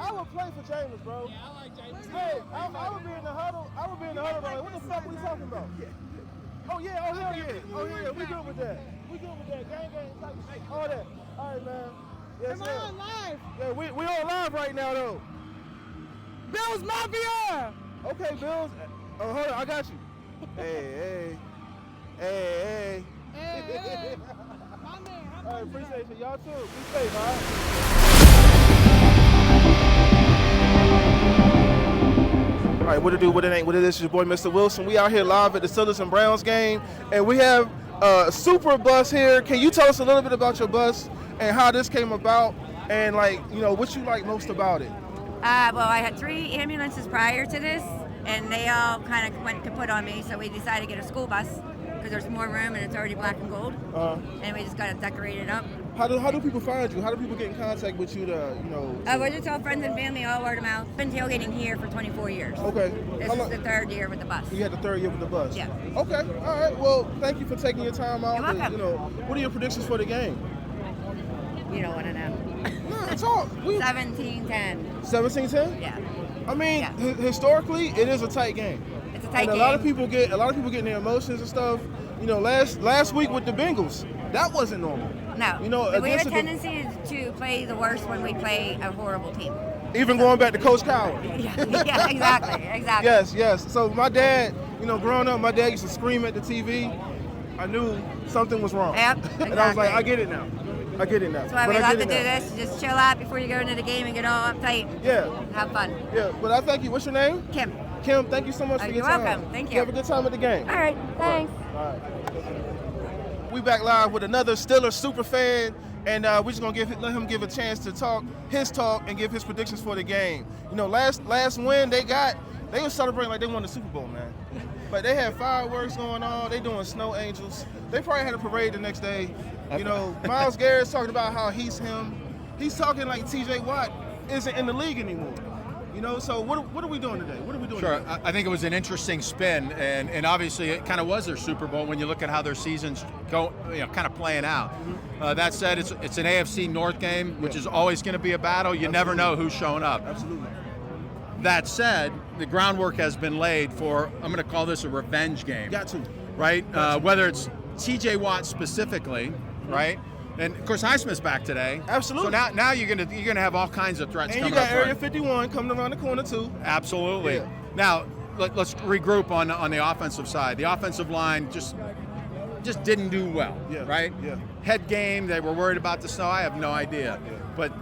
I would play for James, bro. Yeah, I like James. Hey, I would be in the huddle. I would be in the huddle. Like, what the fuck are we talking about? Oh yeah, oh hell yeah, oh yeah. We good with that. We good with that. Gang, all that. All right, man. Yes, Am I on live? Yeah, we on live right now though. Bills Mafia! Okay, Bills. Oh, hold on, I got you. Hey. Hey. My man, All right, appreciate you. Y'all too. Be safe, all right? All right, what it do, what it ain't, what it is, your boy Mr. Wilson. We out here live at the Steelers and Browns game, and we have a super bus here. Can you tell us a little bit about your bus and how this came about, and like, you know, what you like most about it? Well, I had 3 ambulances prior to this, and they all kind of went kaput on me, so we decided to get a school bus because there's more room and it's already black and gold, and we just got it decorated up. How do people find you? How do people get in contact with you to, you know? We're just all friends and family, all word of mouth. Been tailgating here for 24 years. Okay. This is the 3rd year with the bus. You had the 3rd year with the bus? Yeah. Okay, all right. Well, thank you for taking your time out. You're welcome. You know, what are your predictions for the game? You don't want to know. No, talk. 17-10. 17-10? Yeah. I mean, Yeah. Historically, it is a tight game. It's a tight And game. a lot of people get in their emotions and stuff. You know, last week with the Bengals, that wasn't normal. No. You know, we have a against tendency to play the worst when we play a horrible team. Even going back to Coach Coward. Yeah, exactly. Yes. So my dad, you know, growing up, my dad used to scream at the TV. I knew something was wrong. Yep, exactly. And I was like, I get it now. That's why we love to do this. Just chill out before you go into the game and get all uptight. Yeah. Have fun. Yeah, but I thank you. What's your name? Kim. Kim, thank you so much for your You're time. welcome. Thank you. You have a good time at the game. All right. Thanks. All right. We back live with another Steelers super fan, and we're just gonna let him give a chance to talk and give his predictions for the game. You know, last win they were celebrating like they won the Super Bowl, man. But they had fireworks going on. They doing snow angels. They probably had a parade the next day. You know, Myles Garrett's talking about how he's him. He's talking like T.J. Watt isn't in the league anymore. You know, so what are we doing today? What are we doing Sure, today? I think it was an interesting spin, and obviously it kind of was their Super Bowl when you look at how their seasons go, you know, kind of playing out. That said, it's an AFC North game, which is always going to be a battle. You never know who's showing up. Absolutely. That said, the groundwork has been laid for, I'm going to call this a revenge game. Got to. Right? Whether it's T.J. Watt specifically, right? And of course, Highsmith's back today. Absolutely. So now you're gonna have all kinds of threats And coming you got up Area front. 51 coming around the corner too. Absolutely. Yeah. Now let's regroup on the offensive side. The offensive line just didn't do well. Yeah. Right. Yeah. Head game. They were worried about the snow. I have no idea. Yeah. But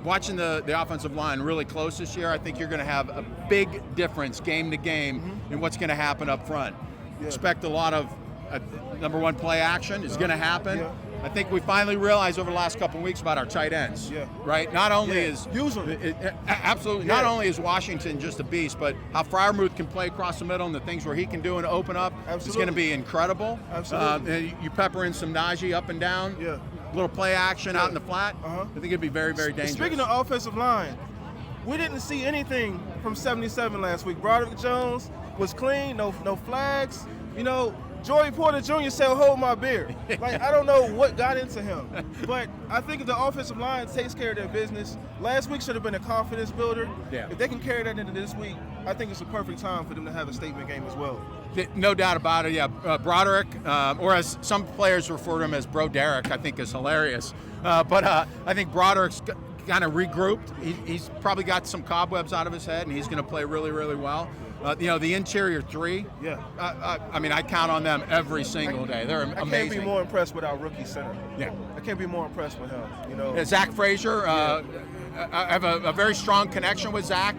watching the offensive line really close this year, I think you're going to have a big difference game to game in what's going to happen up front. Yeah. Expect a lot of number one play action is going to happen. Yeah. I think we finally realized over the last couple of weeks about our tight ends. Yeah. Right? Not only Yeah. is Use 'em. absolutely Yeah. not only is Washington just a beast, but how Freiermuth can play across the middle and the things where he can do and open up is Absolutely. going to be incredible. Absolutely. And you pepper in some Najee up and down. Yeah. Little play action out in the flat. Uh-huh. I think it'd be very, very dangerous. Speaking of offensive line, we didn't see anything from 77 last week. Broderick Jones was clean, no flags. You know, Joey Porter Jr. said, "Hold my beer." Like, I don't know what got into him, but I think if the offensive line takes care of their business, last week should have been a confidence builder. Yeah. If they can carry that into this week, I think it's a perfect time for them to have a statement game as well. No doubt about it. Yeah, Broderick, or as some players refer to him as Bro Derek, I think is hilarious. But I think Broderick's kind of regrouped. He's probably got some cobwebs out of his head, and he's going to play really, really well. You know, the interior three. Yeah. I mean, I count on them every single day. They're I amazing. can't be more impressed with our rookie center. Yeah. I can't be more impressed with him. You know. Yeah, Zach Frazier. I have a very strong connection with Zach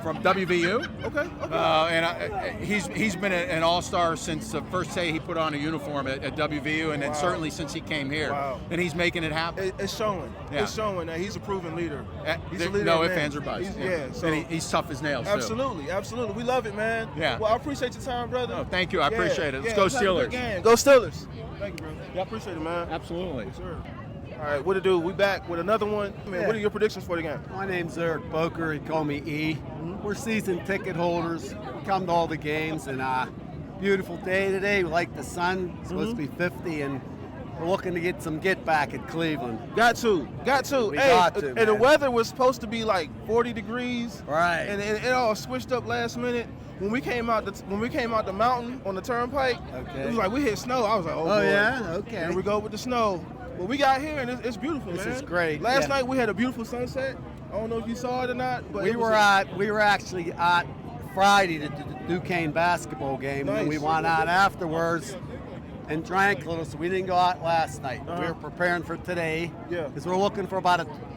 from WVU. Okay. And he's been an all-star since the first day he put on a uniform at WVU, and then certainly since he came here. Wow. And he's making it happen. It's showing. Yeah. It's showing that he's a proven leader. He's a leader. No of ifs, men. ands, or buts. So And he's tough as nails, too. Absolutely. We love it, man. Yeah. Well, I appreciate your time, brother. Oh, thank you. I appreciate it. Let's go have a good Steelers. game. Go Steelers. Thank you, bro. Yeah, I appreciate it, man. Absolutely. Yes, sir. All right, what to do? We back with another one. Man, what are your predictions for the game? My name's Eric Boker. He call me E. We're season ticket holders. We come to all the games, and beautiful day today. We like the sun. It's supposed to be 50, and we're looking to get some get back at Cleveland. Got to. We Hey, got to, and the man. weather was supposed to be like 40 degrees. Right. And it all switched up last minute. When we came out the mountain on the turnpike, Okay. it was like we hit snow. I was like, oh Oh, boy. yeah? Okay. Here we go with the snow. Well, we got here and it's beautiful, This man. is great, Last yeah. night we had a beautiful sunset. I don't know if you saw it or not, but We it was were actually at Friday to the Duquesne basketball game, and we Nice. went out afterwards and drank a little, so we didn't go out last night. Uh-huh. We were preparing for today, Yeah. because we're looking for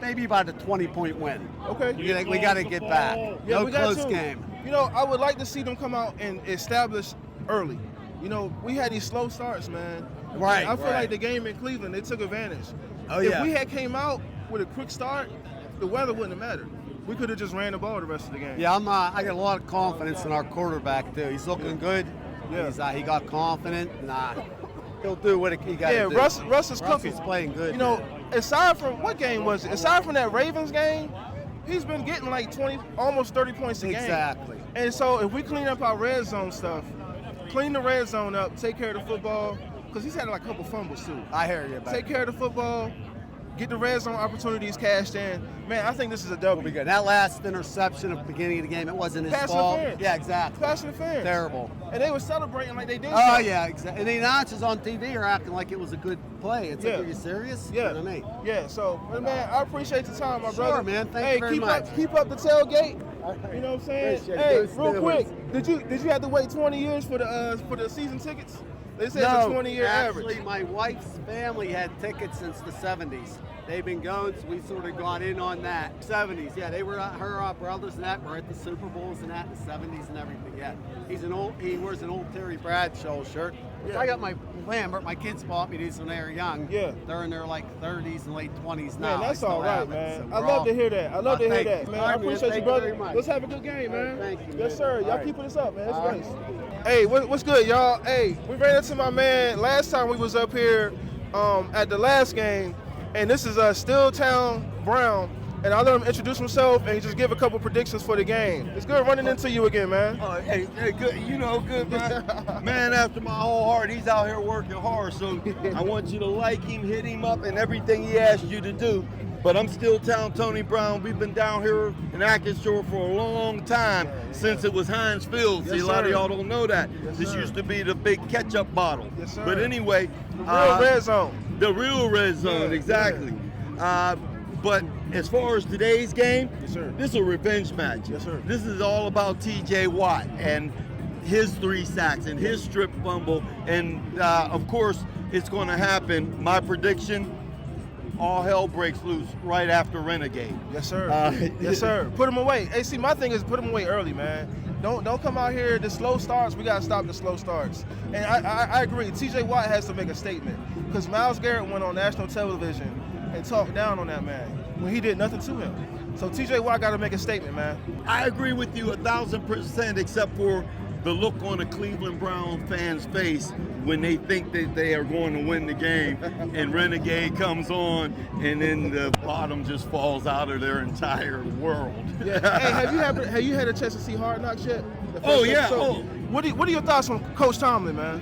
maybe about a 20-point win. Okay. We got to get back. Yeah, No we got close to. game. You know, I would like to see them come out and establish early. You know, we had these slow starts, man. Right, I feel right. like the game in Cleveland, they took advantage. Oh, if yeah. we had came out with a quick start, the weather wouldn't have mattered. We could have just ran the ball the rest of the game. Yeah, I got a lot of confidence in our quarterback too. He's looking good. Yeah. He got confident. He'll do what he got to Yeah, do. Russ is cooking. Russ is playing good. You know, man. aside from what game was it? Aside from that Ravens game, he's been getting like 20, almost 30 points a game. Exactly. And so if we clean up our red zone stuff, clean the red zone up, take care of the football, because he's had like a couple fumbles too. I hear you. Take care of the football, get the red zone opportunities cashed in. Man, I think this is a W. We'll be good. That last interception at the beginning of the game, it wasn't his Pass fault. interference. Yeah, exactly. Pass interference. Terrible. And they were celebrating like they did. Oh, something. yeah, exactly. And the announcers on TV are acting like it was a good play. It's Yeah. like, are you serious? Yeah. You know what I mean? Yeah, so, but man, I appreciate the time, my Sure, brother. man. Thank hey, you very much. Keep up the tailgate. You know what I'm saying? Appreciate it. Hey, Go real Steelers. quick, did you have to wait 20 years for the season tickets? They said it's a 20-year actually, average. my wife's family had tickets since the 70s. They've been going, so we sort of got in on that. 70s, yeah. They were her brothers and that were at the Super Bowls and that in the 70s and everything. Yeah, he wears an old Terry Bradshaw shirt. Which Yeah. I got my kids bought me these when they were young. Yeah. They're in their like 30s and late 20s now. Man, that's I still all right, have it, man. so I we're love all- to hear that. I love to hear thank that, you. man. All I right, man. appreciate you, Thank brother. very much. Let's have a good game, All right, man. thank you, Yes, man. sir. All Y'all right. keeping this up, man. It's All nice. right. Hey, what's good, y'all? Hey, we ran into my man last time we was up here at the last game, and this is Steeltown Brown. And I'll let him introduce himself and just give a couple predictions for the game. It's good running into you again, man. Hey, good. You know, good man. Man after my whole heart. He's out here working hard. So I want you to like him, hit him up, and everything he asked you to do. But I'm still Tony Brown. We've been down here in Atkins-Shore for a long time, since it was Heinz Field. See, Yes, a lot sir. of y'all don't know that. Yes, This sir. used to be the big ketchup bottle. Yes, sir. But anyway, The real red zone. the real red zone, Yeah, exactly. But as far as today's game, Yes, sir. this is a revenge match. Yes, sir. This is all about T.J. Watt and his 3 sacks and his strip fumble. And, of course, it's going to happen. My prediction, all hell breaks loose right after Renegade. Yes, sir. Uh, Yes, sir. Put him away. Hey, see, my thing is put him away early, man. Don't come out here. The slow starts, we gotta stop the slow starts. And I agree. T.J. Watt has to make a statement because Myles Garrett went on national television and talked down on that man when he did nothing to him. So T.J. Watt got to make a statement, man. I agree with you 1,000%, except for the look on the Cleveland Brown fans' face when they think that they are going to win the game, and Renegade comes on, and then the bottom just falls out of their entire world. Yeah. Hey, have you had a chance to see Hard Knocks yet? The first Oh, yeah. episode? Oh. What are your thoughts on Coach Tomlin, man?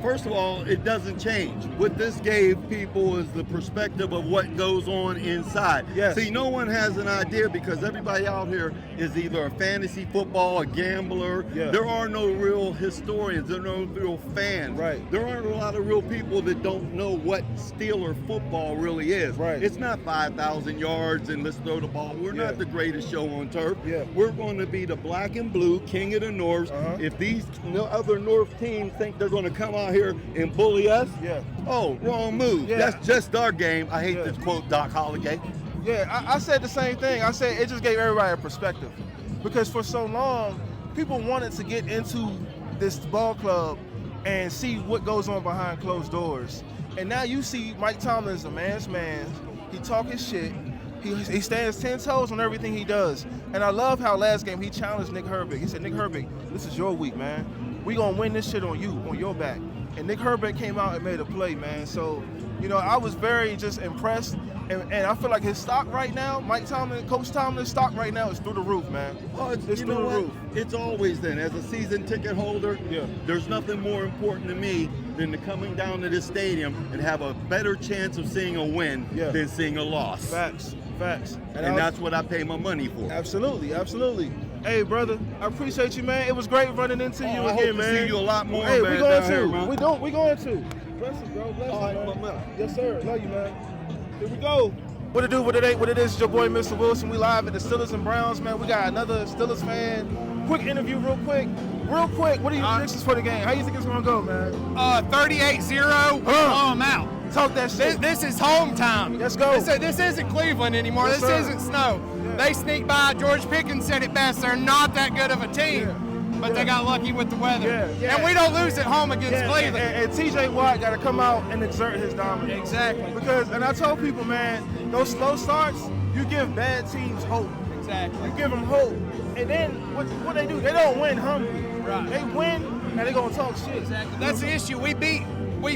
First of all, it doesn't change. What this gave people is the perspective of what goes on inside. Yes. See, no one has an idea because everybody out here is either a fantasy football, a gambler. Yeah. There are no real historians. There are no real fans. Right. There aren't a lot of real people that don't know what Steeler football really is. Right. It's not 5,000 yards and let's throw the ball. We're Yeah. not the greatest show on turf. Yeah. We're going to be the black and blue king of the North. Uh-huh. If these other North teams think they're going to come out here and bully us, Yeah. oh, wrong move. Yeah. That's just our game. I hate Yeah. to quote Doc Holliday. Yeah, I said the same thing. I said it just gave everybody a perspective. Because for so long, people wanted to get into this ball club and see what goes on behind closed doors. And now you see Mike Tomlin's a man's man. He talk his shit. He stands 10 toes on everything he does. And I love how last game he challenged Nick Herbig. He said, Nick Herbig, this is your week, man. We gonna win this shit on you, on your back. And Nick Herbig came out and made a play, man. So, you know, I was very just impressed. And I feel like his stock right now, Mike Tomlin, Coach Tomlin's stock right now is through the roof, man. Oh, It's you through know the what? roof. It's always then. As a season ticket holder, Yeah. there's nothing more important to me than to coming down to this stadium and have a better chance of seeing a win than seeing a loss. Facts. And that's what I pay my money for. Absolutely. Hey, brother, I appreciate you, man. It was great running into you I again, hope to man. see you a lot more, hey, man, we going down to. here, man. We going to. Bless us, bro. Bless us, man. Yes, sir. Love you, man. Here we go. What it do, what it ain't, what it is. It's your boy, Mr. Wilson. We live at the Steelers and Browns, man. We got another Steelers fan. Quick interview, real quick. What are your predictions for the game? How you think it's going to go, man? 38-0. Oh, I'm out. Talk that shit. This is home time. Let's go. This isn't Cleveland anymore. Yes, this sir. isn't snow. Yeah. They sneaked by. George Pickens said it best. They're not that good of a team, but they got lucky with the weather. Yeah. And we don't lose at home against Cleveland. And TJ Watt got to come out and exert his dominance. Exactly. Because, and I told people, man, those slow starts, you give bad teams hope. Exactly. You give them hope. And then what they do, they don't win hungry. Right. They win and they gonna talk shit. Exactly. That's the issue. We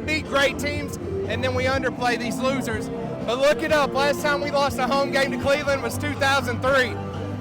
beat great teams, and then we underplay these losers. But look it up. Last time we lost a home game to Cleveland was 2003.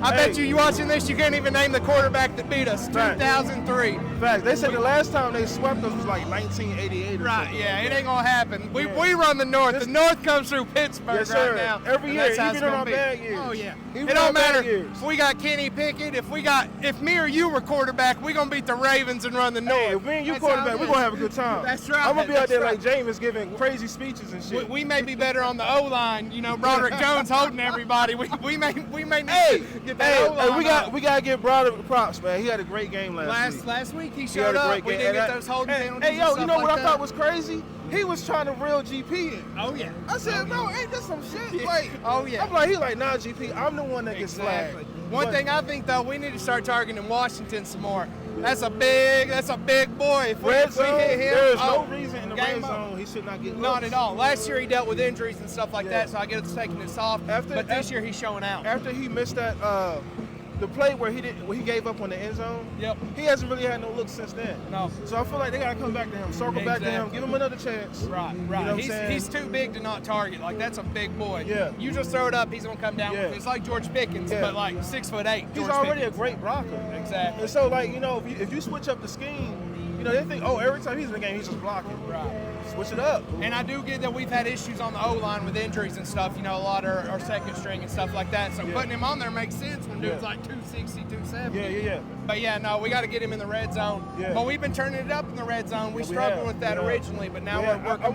I bet you watching this, you can't even name the quarterback that beat us. 2003. Facts. They said the last time they swept us was like 1988 or Right, something. yeah, it ain't gonna happen. We run the North. The North comes through Pittsburgh Yes, sir. right now. Every and year, that's how even it's in gonna our be. bad years. Oh yeah. Even It in our don't bad matter years. if we got Kenny Pickett. If me or you were quarterback, we gonna beat the Ravens and run the North. Hey, if me and you That's how quarterback, it we're is. gonna have a good time. That's right. I'm gonna be out there That's like Jameis giving crazy speeches and shit. We may be better on the O-line, Broderick Jones holding everybody. We may need Hey, to get that O-line we gotta give Broderick props, man. He had a great game last week. Last week he He showed had a up. great We game. didn't get And those holding penalties. Hey, yo, and you stuff know what like I thought that. was crazy? He was trying to reel GP in. Oh yeah. I said, no, ain't this some shit? Like, Oh, yeah. I'm like, he like, nah, GP, I'm the one that gets Exactly. flagged. One But- thing I think though, we need to start targeting Washington some more. That's a big boy. If we Red hit zone, him, there's no reason in the game red over. zone he should not get Not looks. at all. Last year he dealt with injuries and stuff like that, so I get it's taking it soft. After- but this after- year he's showing out. After he missed that, the play where he gave up on the end zone, Yep. he hasn't really had no looks since then. No. So I feel like they gotta come back to him, circle back to him, Exactly. give him another chance. Right. You know what I'm saying? He's too big to not target. Like that's a big boy. Yeah. You just throw it up, he's gonna come down Yeah. with it. It's like George Pickens, Yeah. but like 6'8". He's George already Pickens. a great blocker. Exactly. And so, like, if you switch up the scheme, they think, oh, every time he's in the game, he's just blocking. Right. Switch it up. And I do get that we've had issues on the O-line with injuries and stuff, a lot of our second string and stuff like that. So putting him on there makes sense when dude's like 260, 270. Yeah. But yeah, no, we got to get him in the red zone. Yeah. But we've been turning it up in the red zone. We Yeah, we struggled have. with that We have. originally, but now Yeah, we're working.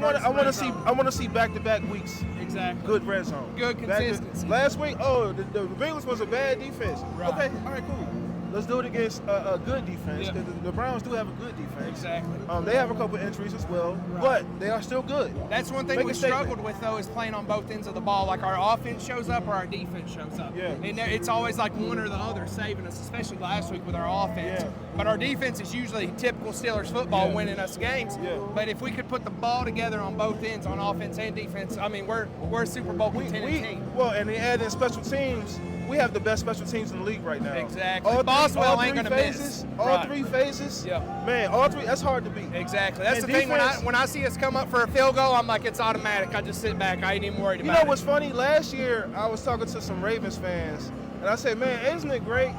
I want to see back-to-back weeks. Exactly. Good red zone. Good consistency. Last week, the Bengals was a bad defense. Right. Okay, all right, cool. Let's do it against a good defense. Yeah. 'Cause the Browns do have a good defense. Exactly. They have a couple injuries as well, Right. but they are still good. That's one thing Make we a statement. struggled with, though, is playing on both ends of the ball. Like, our offense shows up or our defense shows up. Yeah. And it's always like one or the other saving us, especially last week with our offense. Yeah. But our defense is usually typical Steelers football, Yeah. winning us games. Yeah. But if we could put the ball together on both ends, on offense and defense, I mean, we're a Super Bowl contending team. Well, and they add in special teams. We have the best special teams in the league right now. Exactly. Boswell ain't gonna miss. All Right. three phases. Yeah. Man, all three. That's hard to beat. Exactly. That's And the thing. defense- When I see us come up for a field goal, I'm like, it's automatic. I just sit back. I ain't even worried You about know it. what's funny? Last year, I was talking to some Ravens fans, and I said, man, isn't it great?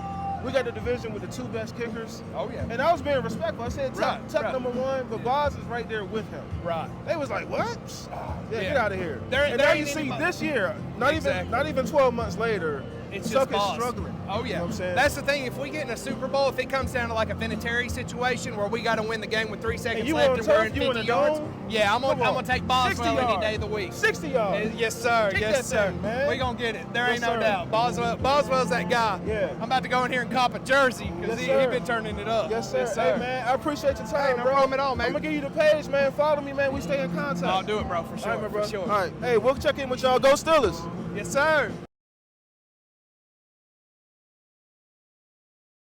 We got the division with the two best kickers. Oh, yeah. And I was being respectful. I said, Tuck Right. number one, but Boz is right there with him. Right. They was like, what? Yeah, get out of here. There and now ain't you see anybody- this year, not Exactly. even 12 months later, It's Tuck just is Boz. struggling. Oh yeah, You know what I'm saying? that's the thing. If we get in a Super Bowl, if it comes down to like a Vinatieri situation where we got to win the game with 3 seconds you left on and we're turf, in you in 50 a yards, dome? yeah, I'm Come gonna on. take 60 Boswell any yards. day of the week. 60 yards. Yes sir, Kick yes that sir. thing, man. We gonna get it. There Yes, ain't no sir. doubt. Boswell's that guy. Yeah. I'm about to go in here and cop a jersey because Yes, he sir. been turning it up. Yes, sir. Hey, man, I appreciate your time, Hey, no bro. problem at all, man. I'm going to give you the page, man. Follow me, man. We stay in contact. I'll do it, bro, for sure. All right, my bro. For sure. All right. Hey, we'll check in with y'all. Go Steelers. Yes sir.